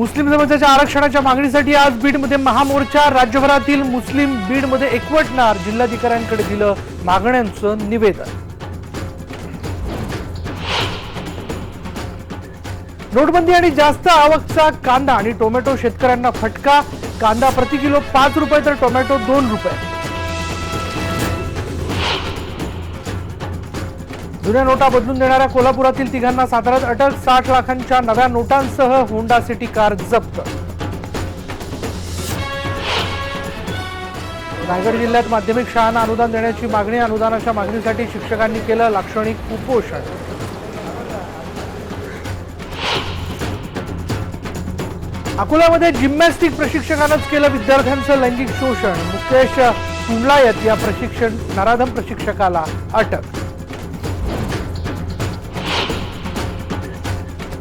मुस्लिम समाजाच्या आरक्षणाच्या मागणीसाठी आज बीडमध्ये महामोर्चा। राज्यभरातील मुस्लिम बीडमध्ये एकवटणार। जिल्हाधिकाऱ्यांकडे दिलं मागण्यांचं निवेदन। नोटबंदी आणि जास्त आवकचा कांदा आणि टोमॅटो शेतकऱ्यांना फटका। कांदा प्रति किलो 5 रुपये तर टोमॅटो 2 रुपये। जुन्या नोटा बदलून देणाऱ्या कोल्हापुरातील तिघांना साताऱ्यात अटक। 60 लाखांच्या नव्या नोटांसह होंडा सिटी कार जप्त। रायगड जिल्ह्यात माध्यमिक शाळांना अनुदान देण्याची मागणी। अनुदानाच्या मागणीसाठी शिक्षकांनी केलं लाक्षणिक उपोषण। अकोल्यामध्ये जिम्नॅस्टिक प्रशिक्षकानंच केलं विद्यार्थ्यांचं लैंगिक शोषण। मुकेश तुंडलायत या नराधम प्रशिक्षकाला अटक।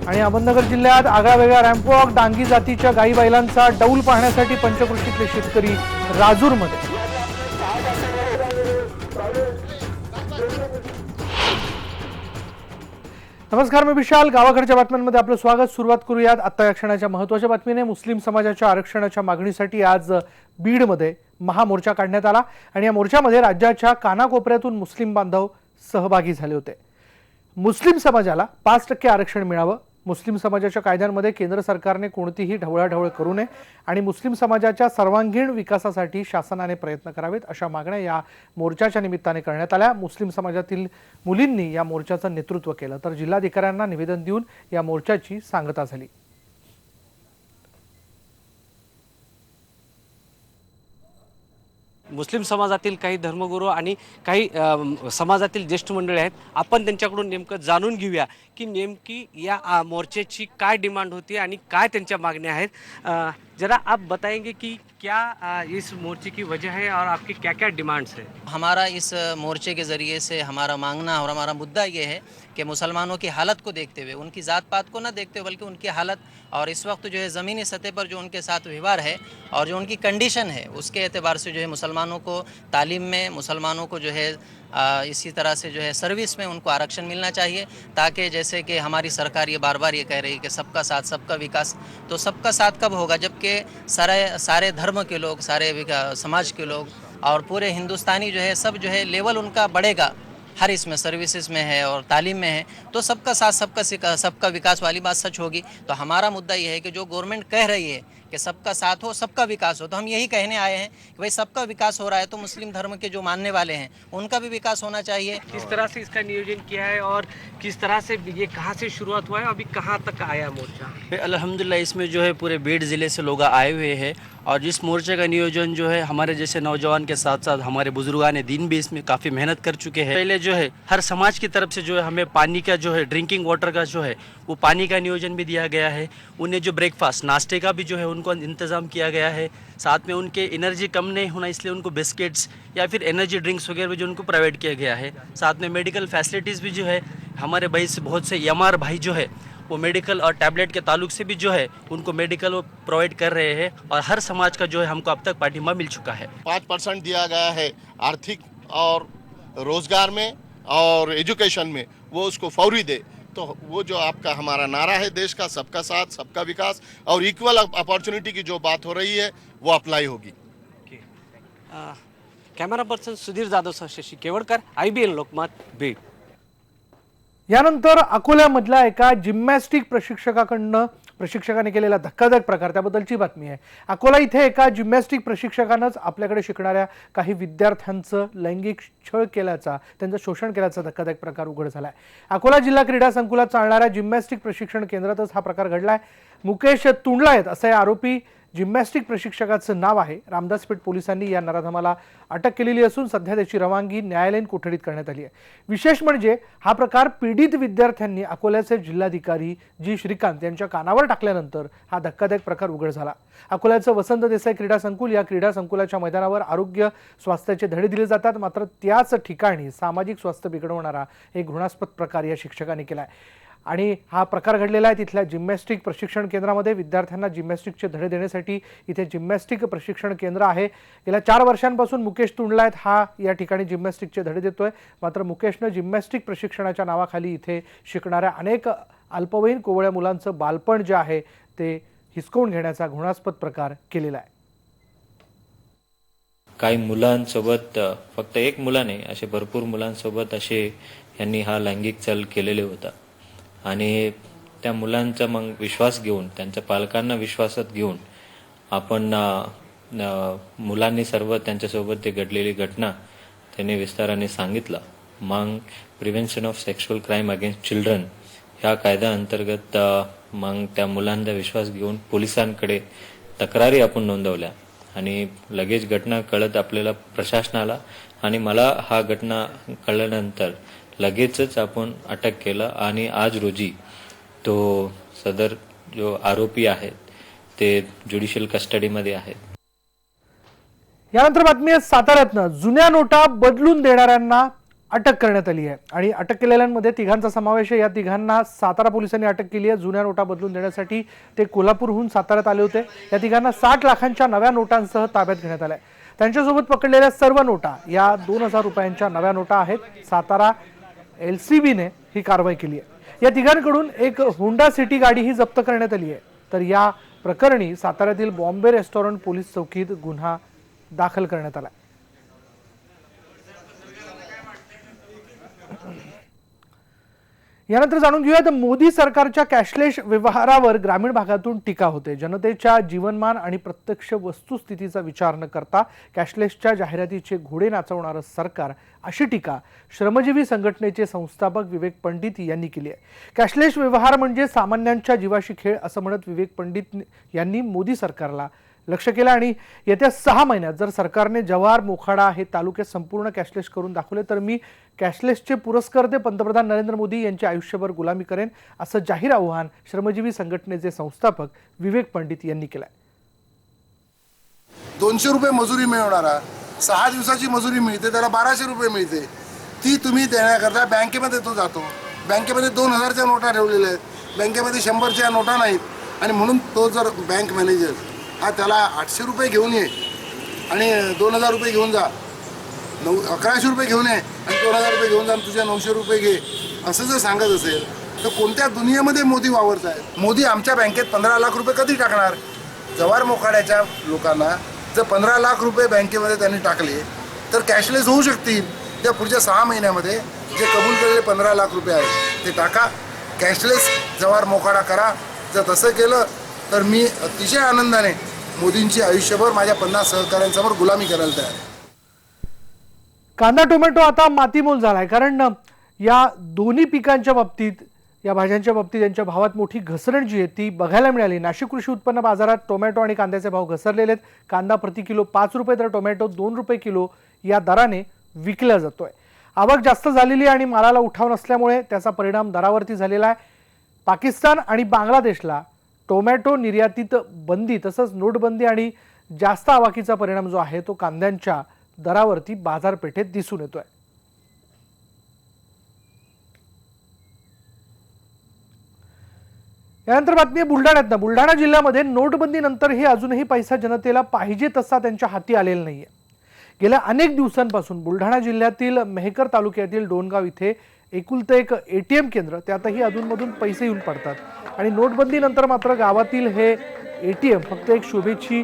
आणि अहमदनगर जिल्ह्यात आगळावेगळा रॅम्पवॉक। डांगी जातीच्या गाई बैलांचा डौल पाहण्यासाठी पंचक्रोशीतले शेतकरी राजूरमध्ये। नमस्कार, मी विशाल। गावाकडच्या बातम्यांमध्ये आपलं स्वागत। सुरुवात करूयात आत्ता या क्षणाच्या महत्त्वाच्या बातमीने। मुस्लिम समाजाच्या आरक्षणाच्या मागणीसाठी आज बीडमध्ये महामोर्चा काढण्यात आला आणि या मोर्चामध्ये राज्याच्या कानाकोपऱ्यातून मुस्लिम बांधव सहभागी झाले होते। मुस्लिम समाजाला 5% आरक्षण मिळावं, मुस्लिम समाजाच्या कायद्यांमध्ये केंद्र सरकारने कोणतीही ढवळाढवळ करू नये आणि मुस्लिम समाजाच्या सर्वांगीण विकासासाठी शासनाने प्रयत्न करावेत, अशा मागण्या या मोर्चाच्या निमित्ताने करण्यात आल्या। मुस्लिम समाजातील मुलींनी या मोर्चाचं नेतृत्व केलं तर जिल्हाधिकाऱ्यांना निवेदन देऊन या मोर्चाची सांगता झाली। मुस्लिम समाजातील काही धर्मगुरू आणि काही समाजातील ज्येष्ठ मंडळी आहेत। आपण त्यांच्याकडून नेमकं जाणून घेऊया की नेमकी या मोर्चेची काय डिमांड होती आणि काय त्यांच्या मागण्या आहेत। जरा आप बताएंगे कि क्या इस मोर्चे की वजह है और आपकी क्या क्या डिमांड्स है। हमारा इस मोर्चे के ज़रिए से हमारा मांगना और हमारा मुद्दा ये है कि मुसलमानों की हालत को देखते हुए, उनकी ज़ात पात को न देखते हुए बल्कि उनकी हालत और इस वक्त जो है ज़मीनी सतह पर जो उनके साथ व्यवहार है और जो उनकी कंडीशन है उसके एतबार से जो है मुसलमानों को तालीम में, मुसलमानों को जो है इसी तरह से जो है सर्विस में उनको आरक्षण मिलना चाहिए, ताकि जैसे कि हमारी सरकार ये बार बार ये कह रही है कि सबका साथ सबका विकास। तो सबका साथ कब होगा जबकि सारे धर्म के लोग, सारे समाज के लोग और पूरे हिंदुस्तानी जो है सब जो है लेवल उनका बढ़ेगा, हर इसमें सर्विसेज में है और तालीम में है, तो सबका साथ सबका विकास वाली बात सच होगी। तो हमारा मुद्दा ये है कि जो गवर्नमेंट कह रही है कि सबका साथ हो, सबका विकास हो, तो हम यही कहने आए हैं कि भाई सबका विकास हो रहा है तो मुस्लिम धर्म के जो मानने वाले हैं उनका भी विकास होना चाहिए। किस तरह से इसका नियोजन किया है और किस तरह से ये कहाँ से शुरुआत हुआ है, अभी कहाँ तक आया मोर्चा। अल्हम्दुलिल्लाह इसमें जो है पूरे बीड ज़िले से लोग आए हुए हैं और जिस मोर्चे का नियोजन जो है हमारे जैसे नौजवान के साथ साथ हमारे बुजुर्गान दीन भी इसमें काफ़ी मेहनत कर चुके हैं। पहले जो है हर समाज की तरफ से जो है हमें पानी का जो है ड्रिंकिंग वाटर का जो है वो पानी का नियोजन भी दिया गया है। उन्हें जो ब्रेकफास्ट नाश्ते का भी जो है उनको इंतज़ाम किया गया है। साथ में उनके एनर्जी कम नहीं होना इसलिए उनको बिस्किट्स या फिर एनर्जी ड्रिंक्स वगैरह भी जो उनको प्रोवाइड किया गया है। साथ में मेडिकल फैसिलिटीज़ भी जो है हमारे भाई से बहुत से एमआर भाई जो है वो मेडिकल और टैबलेट के ताल्लुक से भी जो है उनको मेडिकल वो प्रोवाइड कर रहे हैं और हर समाज का जो है हमको अब तक पाठिंबा मिल चुका है। 5% दिया गया है आर्थिक और रोजगार में और एजुकेशन में, वो उसको फौरी दे। तो वो जो आपका हमारा नारा है देश का, सबका साथ सबका विकास और इक्वल अपॉर्चुनिटी की जो बात हो रही है वो अप्लाई होगी। कॅमेरा पर्सन सुधीर जाधव सह शशी केवडकर, IBN लोकमत, बीड। यानंतर अकोल्यामधल्या एका जिम्नॅस्टिक प्रशिक्षकाने केलेला धक्कादायक प्रकार, त्याबद्दलची बातमी आहे। अकोला इथे एका जिम्नॅस्टिक प्रशिक्षकानंच आपल्याकडे शिकणाऱ्या काही विद्यार्थ्यांचं लैंगिक छळ केल्याचा, त्यांचं शोषण केल्याचा धक्कादायक प्रकार उघड झालाय। अकोला जिल्हा क्रीडा संकुलात चालणाऱ्या जिम्नॅस्टिक प्रशिक्षण केंद्रातच हा प्रकार घडलाय। मुकेश तुंडलायत असे आरोपी जिम्नॅस्टिक प्रशिक्षकाचं नाव आहे। रामदासपेठ पोलिसांनी या नराधमाला अटक केलेली असून सध्या त्याची रवानगी न्यायालयीन कोठडीत करण्यात आली आहे। विशेष म्हणजे हा प्रकार पीडित विद्यार्थ्यांनी अकोल्याचे जिल्हाधिकारी जी श्रीकांत यांच्या कानावर टाकल्यानंतर हा धक्कादायक प्रकार उघड झाला। अकोल्याचं वसंत देसाई क्रीडा संकुल, या क्रीडा संकुलाच्या मैदानावर आरोग्य स्वास्थ्याचे धडे दिले जातात, मात्र त्याच ठिकाणी सामाजिक स्वास्थ्य बिघडवणारा एक घृणास्पद प्रकार या शिक्षकांनी केलाय। आणि हा प्रकार घडलेला आहे तिथल्या जिम्नॅस्टिक प्रशिक्षण केंद्रामध्ये। विद्यार्थ्यांना जिम्नॅस्टिकचे धडे देण्यासाठी इथे जिम्नॅस्टिक प्रशिक्षण केंद्र आहे। गेल्या 4 वर्षांपासून मुकेश तुंडलायत हा या ठिकाणी जिम्नॅस्टिकचे धडे देतोय, मात्र मुकेशनं जिम्नॅस्टिक प्रशिक्षणाच्या नावाखाली इथे शिकणाऱ्या अनेक अल्पवयीन कोवळ्या मुलांचं बालपण जे आहे ते हिसकावून घेण्याचा घृणास्पद प्रकार केलेला आहे. काही मुलांसोबत फक्त एक मुला नाही, असे भरपूर मुलांसोबत असे यांनी हा लैंगिक छळ केलेले होता. आणि त्या मुलांचा मग विश्वास घेऊन, त्यांच्या पालकांना विश्वासात घेऊन आपण मुलांनी सर्व त्यांच्यासोबत ते घडलेली घटना त्यांनी विस्ताराने सांगितलं. मग prevention of sexual crime against children ह्या कायद्याअंतर्गत मग त्या मुलांचा विश्वास घेऊन पोलिसांकडे तक्रारी आपण नोंदवल्या आणि लगेच घटना कळत आपल्याला प्रशासनाला आणि मला हा घटना कळल्यानंतर लगेचच आपण अटक केलं आणि आज रोजी तो सदर जो आरोपी आहेत ते ज्युडिशियल कस्टडीमध्ये आहेत. यानंतर बातमी आहे साताऱ्यातनं. जुन्या नोटा बदलून देणाऱ्यांना अटक करण्यात आली आहे आणि अटक केलेल्यांमध्ये तिघांचा समावेश आहे. या तिघांना सातारा पोलिसांनी अटक केली आहे. जुन्या नोटा बदलून देण्यासाठी ते कोल्हापूरहून साताऱ्यात आले होते. या तिघांना 60 लाखांच्या नव्या नोटांसह ताब्यात घेण्यात आलंय. त्यांच्यासोबत पकडलेल्या सर्व नोटा या 2000 रुपयांच्या नव्या नोटा आहेत. सातारा LCBने ही कारवाई केली आहे. या तिघांकडून एक होंडा सिटी गाडीही जप्त करण्यात आली आहे. तर या प्रकरणी साताऱ्यातील बॉम्बे रेस्टॉरंट पोलीस चौकीत गुन्हा दाखल करण्यात आला. यानंतर जाणून घेऊयात मोदी सरकारच्या कॅशलेस व्यवहारावर ग्रामीण भागातून टीका होते. जनतेच्या जीवनमान आणि प्रत्यक्ष वस्तुस्थितीचा विचार न करता कॅशलेसच्या जाहिरातीचे घोडे नाचवणारं सरकार, अशी टीका श्रमजीवी संघटनेचे संस्थापक विवेक पंडित यांनी केली आहे. कॅशलेस व्यवहार म्हणजे सामान्यांच्या जीवाशी खेळ असं म्हणत विवेक पंडित यांनी मोदी सरकारला लक्ष केलं आणि येत्या 6 महिन्यात जर सरकारने जव्हार, मोखाडा हे तालुके संपूर्ण कॅशलेस करून दाखवले तर मी कॅशलेसचे पुरस्कर्ते पंतप्रधान नरेंद्र मोदी यांची आयुष्यभर गुलामी करेन, असं जाहीर आव्हान श्रमजीवी संघटनेचे संस्थापक विवेक पंडित यांनी केलंय. 200 रुपये मजुरी मिळवणारा 6 दिवसाची मजुरी मिळते, त्याला 1200 रुपये मिळते. ती तुम्ही देण्याकरता बँकेमध्ये तो जातो. बँकेमध्ये 2000च्या नोटा ठेवलेल्या आहेत, बँकेमध्ये 100च्या नोटा नाहीत. आणि म्हणून तो जर बँक मॅनेजर हा त्याला 800 रुपये घेऊन ये आणि 2000 रुपये घेऊन जा, 1100 रुपये घेऊन ये आणि 2000 रुपये घेऊन जा आणि तुझ्या 900 रुपये घे, असं जर सांगत असेल तर कोणत्या दुनियेमध्ये मोदी वावरत आहेत? मोदी आमच्या बँकेत 15 लाख रुपये कधी टाकणार? जव्हार मोखाड्याच्या लोकांना जर 15 लाख रुपये बँकेमध्ये त्यांनी टाकले तर कॅशलेस होऊ शकतील. त्या पुढच्या 6 महिन्यामध्ये जे कबूल केलेले 15 लाख रुपये आहेत ते टाका, कॅशलेस जव्हार मोखाडा करा. जर तसं केलं तर मी अतिशय आनंदाने मोदींची आयुष्यभर माझ्या 50 सहकाऱ्यांसमोर गुलामी करायला तयार आहे. कांदा, टोमॅटो आता मातीमोल झालाय, कारण या दोन्ही पिकांच्या बाबतीत, या भाज्यांच्या बाबतीत यांच्या भावात मोठी घसरण जी आहे ती बघायला मिळाली. नाशिक कृषी उत्पन्न बाजारात टोमॅटो आणि कांद्याचे भाव घसरलेले आहेत. कांदा प्रति किलो 5 रुपये तर टोमॅटो 2 रुपये किलो या दराने विकला जातोय. आवक जास्त झालेली आणि मालाला उठाव नसल्यामुळे त्याचा परिणाम दरावरती झालेला आहे. पाकिस्तान आणि बांगलादेशला टोमॅटो निर्यातीत बंदी तसंच नोटबंदी आणि जास्त आवाकीचा परिणाम जो आहे तो कांद्यांच्या दरावरती बाजारपेठेत दिसून येतोय. यानंतर बातमी बुलढाण्यात. बुलढाणा जिल्ह्यामध्ये नोटबंदीनंतरही अजूनही पैसा जनतेला पाहिजे तसा त्यांच्या हाती आलेला नाहीये. गेल्या अनेक दिवसांपासून बुलढाणा जिल्ह्यातील मेहकर तालुक्यातील डोणगाव इथे एकुलते एक ATM केंद्र, त्यातही अधूनमधून पैसे येऊन पडतात आणि नोटबंदीनंतर मात्र गावातील हे ATM फक्त एक शोभेची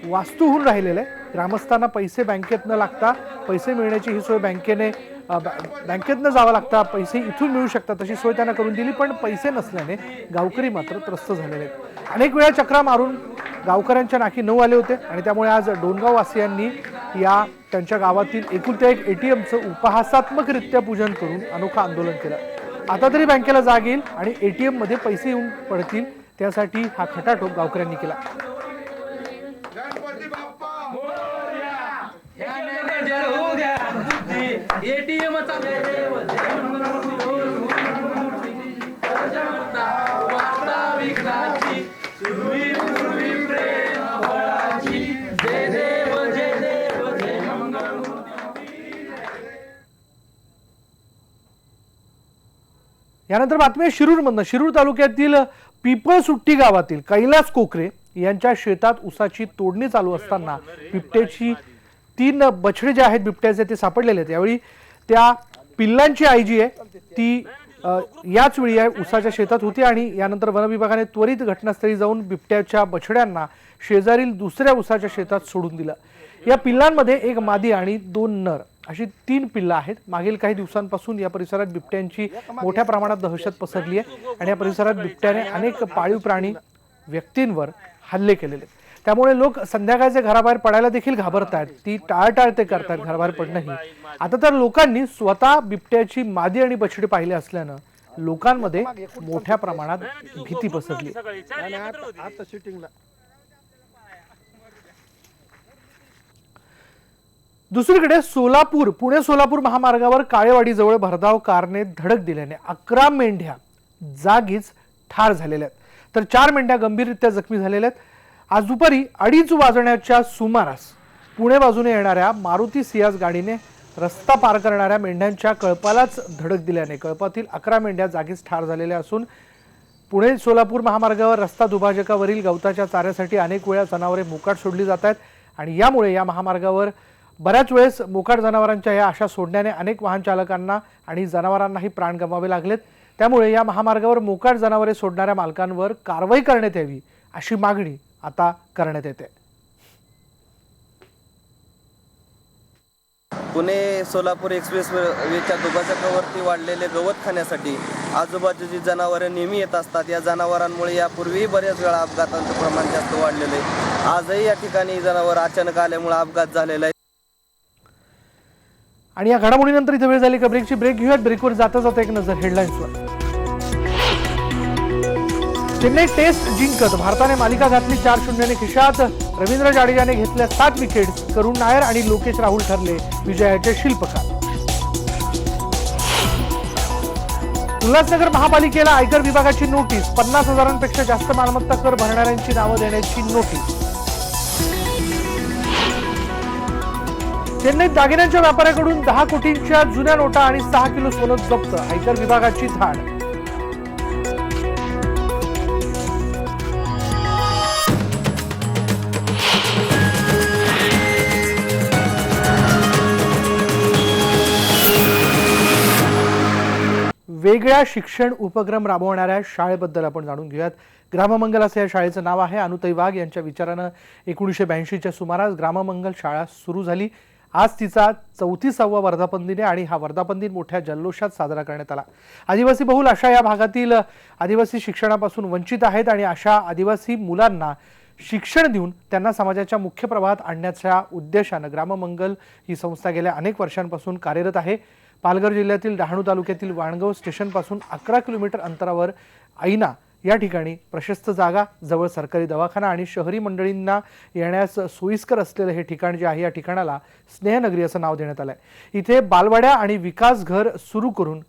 वास्तू होऊन राहिलेलं आहे. ग्रामस्थांना पैसे बँकेत न लागता पैसे मिळण्याची ही सोय बँकेतनं जावं लागता, पैसे इथून मिळू शकतात अशी सोय त्यांना करून दिली, पण पैसे नसल्याने गावकरी मात्र त्रस्त झालेले आहेत. अनेक वेळा चक्रा मारून गावकऱ्यांच्या नाकी 9 आले होते आणि त्यामुळे आज डोणगाव वासियांनी या त्यांच्या गावातील एकुलत्या एक ATMचं उपहासात्मकरित्या पूजन करून अनोखं आंदोलन केलं. आता तरी बँकेला जाग येईल आणि ATM मध्ये पैसे येऊन पडतील, त्यासाठी हा खटाटोप गावकऱ्यांनी केला. यानंतर बातमी शिरूरमधनं. शिरूर तालुक्यातील पिपळसुट्टी गावातील कैलास कोकरे यांच्या शेतात ऊसाची तोडणी चालू असताना बिबट्याची 3 बछडे जे आहेत बिबट्याचे ते सापडलेले आहेत. यावेळी त्या पिल्लांची आई जी आहे ती याच वेळी या उसाच्या शेतात होती आणि यानंतर वनविभागाने त्वरित घटनास्थळी जाऊन बिबट्याच्या बछड्यांना शेजारील दुसऱ्या उसाच्या शेतात सोडून दिलं. या पिल्लांमध्ये एक मादी आणि 2 नर अशी 3 पिल्लं आहेत. मागील काही दिवसांपासून या परिसरात बिबट्यांची मोठ्या प्रमाणात दहशत पसरली आहे आणि या परिसरात बिबट्याने अनेक पाळीव प्राणी व्यक्तींवर हल्ले केलेले. त्यामुळे लोक संध्याकाळचे घराबाहेर पडायला देखील घाबरत आहेत. ती टाळाटाळ ते करतात घराबाहेर पडणंही. आता तर लोकांनी स्वतः बिबट्याची मादी आणि बछडी पाहिले असल्यानं लोकांमध्ये मोठ्या प्रमाणात भीती पसरली. दुसरीकडे पुणे सोलापूर महामार्गावर काळेवाडीजवळ भरधाव कारने धडक दिल्याने 11 मेंढ्या जागीच ठार झालेल्या आहेत, तर 4 मेंढ्या गंभीररित्या जखमी झालेल्या आहेत. आज दुपारी 2:30 वाजण्याच्या सुमारास पुणे बाजूने येणाऱ्या मारुती सियाज गाडीने रस्ता पार करणाऱ्या मेंढ्यांच्या कळपालाच धडक दिल्याने कळपातील 11 मेंढ्या जागीच ठार झालेल्या असून पुणे सोलापूर महामार्गावर रस्ता दुभाजकावरील गवताच्या चाऱ्यासाठी अनेक वेळा जनावरे मोकाट सोडली जात आहेत आणि यामुळे या महामार्गावर बऱ्याच वेळेस मोकाट जनावरांच्या या आशा सोडण्याने अनेक वाहन चालकांना आणि जनावरांनाही प्राण गमवावे लागलेत. त्यामुळे या महामार्गावर मोकाट जनावरे सोडणाऱ्या मालकांवर कारवाई करण्यात यावी अशी मागणी आता करण्यात येते. पुणे सोलापूर एक्सप्रेसवेच्या दुभाजकावरती वाढलेले गवत खाण्यासाठी आजूबाजूची जनावरे नेहमी येत असतात. या जनावरांमुळे यापूर्वीही बऱ्याच वेळा अपघातांचं प्रमाण जास्त वाढलेलं आहे. आजही या ठिकाणी जनावर अचानक आल्यामुळे अपघात झालेला आहे. आणि या घडामोडीनंतर इथे वेळ झाली का ब्रेकची. ब्रेक घेऊयात. ब्रेकवर जाता जाता एक नजर हेडलाईन्सवर. चेन्नई टेस्ट जिंकत भारताने मालिका घातली 4-0 ने खिशात. रवींद्र जाडेजाने घेतल्या 7 विकेट्स. करुण नायर आणि लोकेश राहुल ठरले विजयाचे शिल्पकार. उल्हासनगर महापालिकेला आयकर विभागाची नोटीस. 50,000पेक्षा जास्त मालमत्ता कर भरणाऱ्यांची नावं देण्याची नोटीस. चेन्नईत दागिन्यांच्या व्यापाऱ्याकडून 10 कोटींच्या जुन्या नोटा आणि 6 किलो सोनं जप्त. आयकर विभागाची धाड. वेगळ्या शिक्षण उपक्रम राबवणाऱ्या शाळेबद्दल आपण जाणून घेऊयात. ग्राममंगल असं या शाळेचं नाव आहे. अनुताई वाघ यांच्या विचारानं 1982च्या सुमारास ग्राममंगल शाळा सुरू झाली. आज तिचा 34वा वर्धापन दिन आहे आणि हा वर्धापन दिन मोठ्या जल्लोषात साजरा करण्यात आला. आदिवासी बहुल अशा या भागातील आदिवासी शिक्षणापासून वंचित आहेत आणि अशा आदिवासी मुलांना शिक्षण देऊन त्यांना समाजाच्या मुख्य प्रवाहात आणण्याच्या उद्देशानं ग्राममंगल ही संस्था गेल्या अनेक वर्षांपासून कार्यरत आहे. पालघर जिल्ह्यातील डहाणू तालुक्यातील वाणगाव स्टेशनपासून 11 किलोमीटर अंतरावर ऐना या ठिकाणी प्रशस्त जागा, जवळ सरकारी दवाखाना आणि शहरी मंडळींना येण्यास सोयीस्कर असलेलं हे ठिकाण जे आहे या ठिकाणाला स्नेहनगरी असं नाव देण्यात आलं आहे. इथे बालवाड्या आणि विकास घर सुरू करून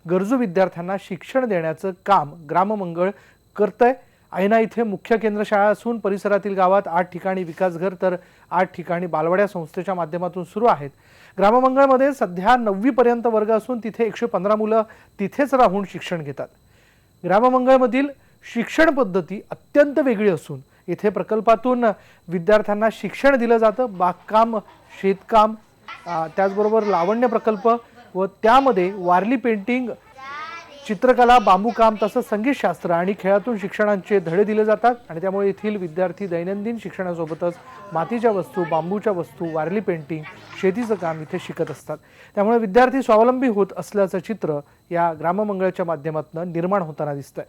गरजू विद्यार्थ्यांना शिक्षण देण्याचं काम ग्राममंगळ करतंय. ऐना इथे मुख्य केंद्र शाळा असून परिसरातील गावात 8 ठिकाणी विकास घर तर 8 ठिकाणी बालवाड्या संस्थेच्या माध्यमातून सुरू आहेत. ग्राममंगळमध्ये सध्या 9वी पर्यंत वर्ग असून तिथे 115 मुलं तिथेच राहून शिक्षण घेतात. ग्राममंगळमधील शिक्षण पद्धती अत्यंत वेगळी असून इथे प्रकल्पातून विद्यार्थ्यांना शिक्षण दिलं जातं. बागकाम, शेतकाम, त्याचबरोबर लावण्य प्रकल्प व त्यामध्ये वारली पेंटिंग, चित्रकला, बांबूकाम तसंच संगीतशास्त्र आणि खेळातून शिक्षणाचे धडे दिले जातात आणि त्यामुळे येथील विद्यार्थी दैनंदिन शिक्षणासोबतच मातीच्या वस्तू, बांबूच्या वस्तू, वारली पेंटिंग, शेतीचं काम इथे शिकत असतात. त्यामुळे विद्यार्थी स्वावलंबी होत असल्याचं चित्र या ग्राममंगळाच्या माध्यमातून निर्माण होताना दिसतंय.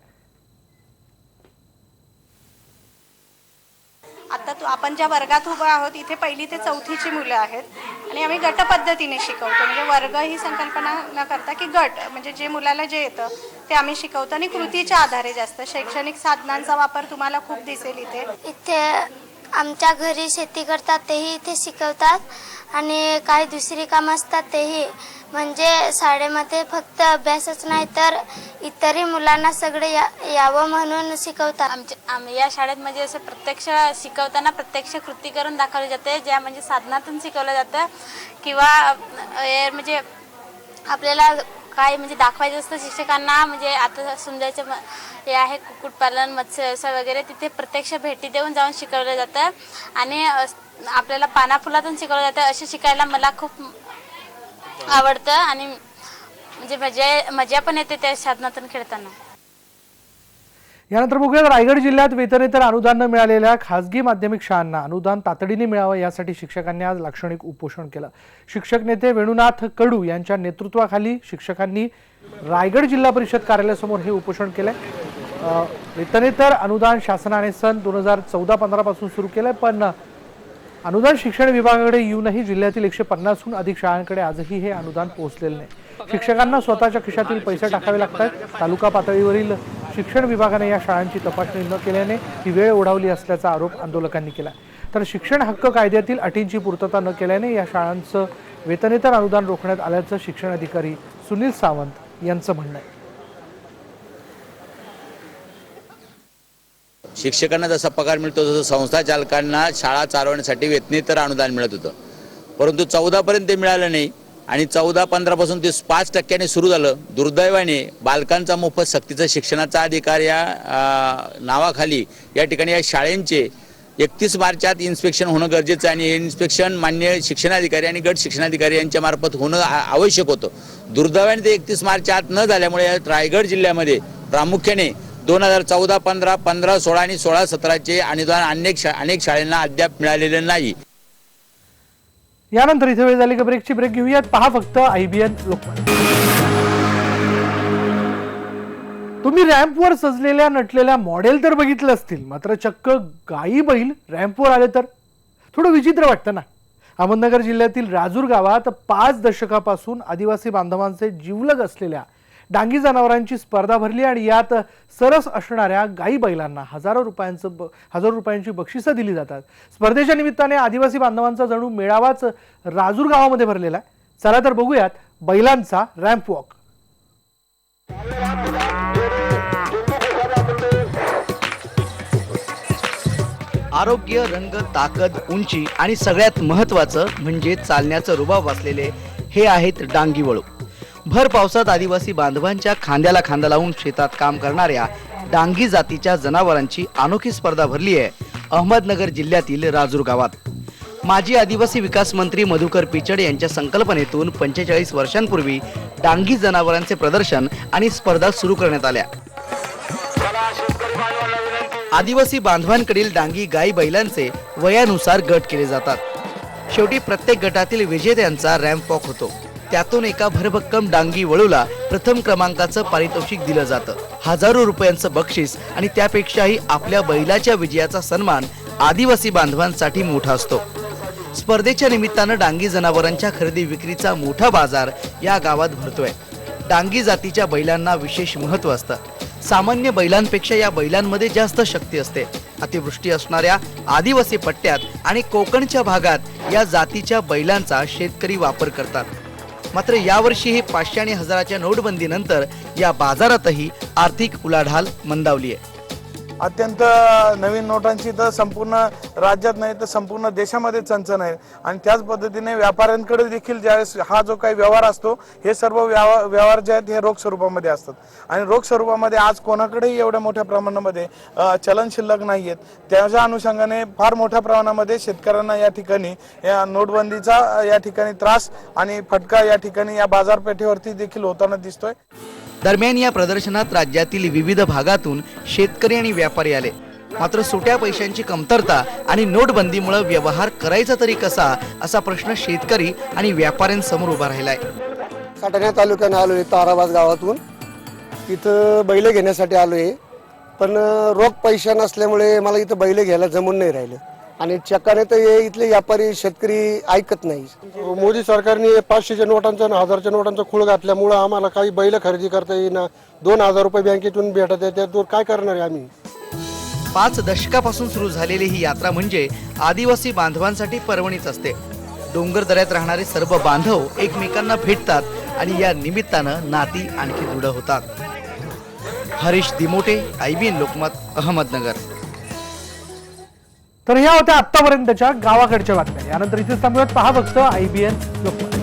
आता आपण ज्या वर्गात उभं आहोत इथे 1ली ते 4थीची मुलं आहेत आणि आम्ही गट पद्धतीने शिकवतो. म्हणजे वर्ग ही संकल्पना न करता की गट, म्हणजे जे मुलाला जे येतं ते आम्ही शिकवतो आणि कृतीच्या आधारे जास्त शैक्षणिक साधनांचा वापर तुम्हाला खूप दिसेल इथे. इथे आमच्या घरी शेती करतात तेही इथे शिकवतात आणि काही दुसरी कामं असतात तेही. म्हणजे शाळेमध्ये फक्त अभ्यासच नाही तर इतरही मुलांना सगळे यावं म्हणून शिकवतात. या शाळेत म्हणजे असं प्रत्यक्ष शिकवताना प्रत्यक्ष कृती करून दाखवली जाते, ज्या म्हणजे साधनातून शिकवलं जातं किंवा म्हणजे आपल्याला काय म्हणजे दाखवायचं असतं शिक्षकांना. म्हणजे आता समजायचं हे आहे कुक्कुटपालन, मत्स्य व्यवसाय वगैरे, तिथे प्रत्यक्ष भेटी देऊन जाऊन शिकवलं जातं आणि आपल्याला पानाफुलातून शिकवलं जातं. असे शिकायला मला खूप आवडतं आणि म्हणजे मजा पण येते त्या साधनातून खेळताना. यानंतर बघूयात रायगड जिल्ह्यात वेतनेतर अनुदान न मिळालेल्या खासगी माध्यमिक शाळांना अनुदान तातडीने मिळावं यासाठी शिक्षकांनी आज लाक्षणिक उपोषण केलं. शिक्षक नेते वेणुनाथ कडू यांच्या नेतृत्वाखाली शिक्षकांनी रायगड जिल्हा परिषद कार्यालयासमोर हे उपोषण केलंय. वेतनेतर अनुदान शासनाने सन 2014-15 पासून सुरू केलंय, पण अनुदान शिक्षण विभागाकडे येऊनही जिल्ह्यातील 150हून अधिक शाळांकडे आजही हे अनुदान पोहोचलेलं नाही. शिक्षकांना स्वतःच्या खिशातील पैसे टाकावे लागतात. तालुका पातळीवरील शिक्षण विभागाने या शाळांची तपासणी न केल्याने ही वेळ ओढावली असल्याचा आरोप आंदोलकांनी केला. तर शिक्षण हक्क कायद्यातील अटींची पूर्तता न केल्याने या शाळांचं वेतनेतर अनुदान रोखण्यात आल्याचं शिक्षण अधिकारी सुनील सावंत यांचं म्हणणं आहे. शिक्षकांना जसा पगार मिळतो तसं संस्था चालकांना शाळा चालवण्यासाठी वेतनेतर अनुदान मिळत होतं, परंतु 14 पर्यंत ते मिळालं नाही आणि 14-15 पासून ते 5% सुरू झालं. दुर्दैवाने बालकांचा मोफत सक्तीचं शिक्षणाचा अधिकार या नावाखाली या ठिकाणी या शाळेंचे 31 मार्चात इन्स्पेक्शन होणं गरजेचं आहे आणि हे इन्स्पेक्शन मान्य शिक्षणाधिकारी आणि गट शिक्षणाधिकारी यांच्या मार्फत होणं आवश्यक होतं. दुर्दैवाने ते 31 मार्च आत न झाल्यामुळे रायगड जिल्ह्यामध्ये प्रामुख्याने 2014-15, 15-16 आणि 16-17चे अनुदान अनेक शाळांना अद्याप मिळालेले नाही. यानंतर इथे वेळ झाली का ब्रेकची. ब्रेक घेऊयात. पहा फक्त IBN लोकमत. तुम्ही रॅम्पवर सजलेल्या नटलेल्या मॉडेल तर बघितलं असतील, मात्र चक्क गायी बैल रॅम्पवर आले तर थोडं विचित्र वाटतं ना. अहमदनगर जिल्ह्यातील राजूर गावात 5 दशकापासून आदिवासी बांधवांचे जिवलग असलेल्या डांगी जनावरांची स्पर्धा भरली आणि यात सरस असणाऱ्या गाई बैलांना हजारो रुपयांची बक्षिसं दिली जातात. स्पर्धेच्या निमित्ताने आदिवासी बांधवांचा जणू मेळावाच राजूर गावामध्ये भरलेला आहे. चला तर बघूयात बैलांचा रॅम्प वॉक. आरोग्य, रंग, ताकद, उंची आणि सगळ्यात महत्त्वाचं म्हणजे चालण्याचं रुबाब असलेले हे आहेत डांगी वळू. भर पावसात आदिवासी बांधवांच्या खांद्याला खांदा लावून शेतात काम करणाऱ्या डांगी जातीच्या जनावरांची अनोखी स्पर्धा भरली आहे अहमदनगर जिल्ह्यातील राजूर गावात. माजी आदिवासी विकास मंत्री मधुकर पिचड यांच्या संकल्पनेतून 45 वर्षांपूर्वी डांगी जनावरांचे प्रदर्शन आणि स्पर्धा सुरू करण्यात आल्या. आदिवासी बांधवांकडील डांगी गाई बैलांचे वयानुसार गट केले जातात. शेवटी प्रत्येक गटातील विजेत्यांचा रॅम्प वॉक होतो. त्यातून एका भरभक्कम डांगी वळूला प्रथम क्रमांकाचं पारितोषिक दिलं जातं. हजारो रुपयांचं बक्षीस आणि त्यापेक्षाही आपल्या बैलाच्या विजयाचा सन्मान आदिवासी बांधवांसाठी मोठा असतो. स्पर्धेच्या निमित्तानं डांगी जनावरांच्या खरेदी विक्रीचा मोठा बाजार या गावात भरतोय. डांगी जातीच्या बैलांना विशेष महत्त्व असतं. सामान्य बैलांपेक्षा या बैलांमध्ये जास्त शक्ती असते. अतिवृष्टी असणाऱ्या आदिवासी पट्ट्यात आणि कोकणच्या भागात या जातीच्या बैलांचा शेतकरी वापर करतात. मात्र यावर्षी ही 500 आणि 1000च्या नोटबंदीनंतर या बाजारातही आर्थिक उलाढाल मंदावली आहे. अत्यंत नवीन नोटांची तर संपूर्ण राज्यात नाही तर संपूर्ण देशामध्ये चंचन आहे आणि त्याच पद्धतीने व्यापाऱ्यांकडे देखील ज्यावेळेस हा जो काही व्यवहार असतो हे सर्व व्यवहार जे आहेत हे रोख स्वरूपामध्ये असतात आणि रोख स्वरूपामध्ये आज कोणाकडेही एवढ्या मोठ्या प्रमाणामध्ये चलन शिल्लक नाही आहेत. त्याच्या अनुषंगाने फार मोठ्या प्रमाणामध्ये शेतकऱ्यांना या ठिकाणी या नोटबंदीचा या ठिकाणी त्रास आणि फटका या ठिकाणी या बाजारपेठेवरती देखील होताना दिसतोय. दरम्यान या प्रदर्शनात राज्यातील विविध भागातून शेतकरी आणि व्यापारी आले. मात्र सुट्या पैशांची कमतरता आणि नोटबंदीमुळे व्यवहार करायचा तरी कसा असा प्रश्न शेतकरी आणि व्यापाऱ्यांसमोर उभा राहिलाय. सटाणा तालुक्याने आलोय ताराबाद गावातून. इथं बैल घेण्यासाठी आलोय, पण रोख पैसा नसल्यामुळे मला इथं बैल घ्यायला जमून नाही राहिलं आणि चक्काने तर इथले व्यापारी शेतकरी ऐकत नाही. मोदी सरकारने 500च्या नोटांचा आणि 1000च्या नोटांचा खूळ घातल्यामुळं आम्हाला काही बैल खरेदी करता येईना. 2000 रुपये बँकेतून भेटत आहे, त्यातून काय करणार आहे आम्ही. 5 दशकापासून सुरू झालेली ही यात्रा म्हणजे आदिवासी बांधवांसाठी पर्वणीच असते. डोंगर दऱ्यात राहणारे सर्व बांधव एकमेकांना भेटतात आणि या निमित्तानं नाती आणखी दृढ होतात. हरीश दिमोटे, IBN लोकमत, अहमदनगर. तर ह्या होत्या आतापर्यंतच्या गावाकडच्या बातम्या. यानंतर इथे थांबूयात. पहा फक्त IBN लोकमत.